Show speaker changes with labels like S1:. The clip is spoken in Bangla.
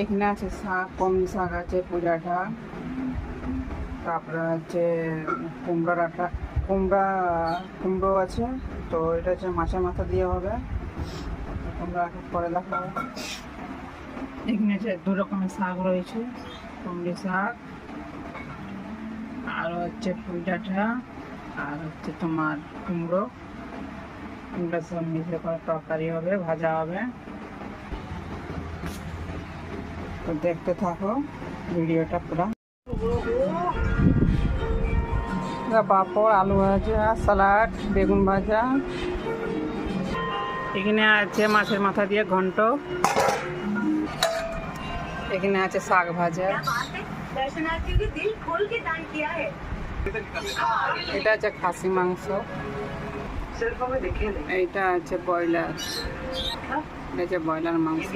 S1: এখানে আছে শাক, কলমি শাক আছে, পুজাটা, তারপরে হচ্ছে কুমড়ো আছে। তো এটা হচ্ছে মাছের মাথা দিয়ে হবে, তোমরা পরে দেখাবো। এখানে হচ্ছে দু রকমের শাক রয়েছে, কুমড়ি শাক আর হচ্ছে পুজাটা, আর হচ্ছে তোমার কুমড়ো সব মিশে করে তরকারি হবে, ভাজা হবে। তো দেখতে থাকো ভিডিওটা পুরো। পাঁপড়, আলু ভাজা, স্যালাড, বেগুন ভাজা। এখানে আছে মাছের মাথা দিয়ে ঘন্ট। এখানে আছে শাক ভাজা। এটা আছে খাসি মাংস। এইটা আছে ব্রয়লার, এটা হচ্ছে ব্রয়লার মাংস।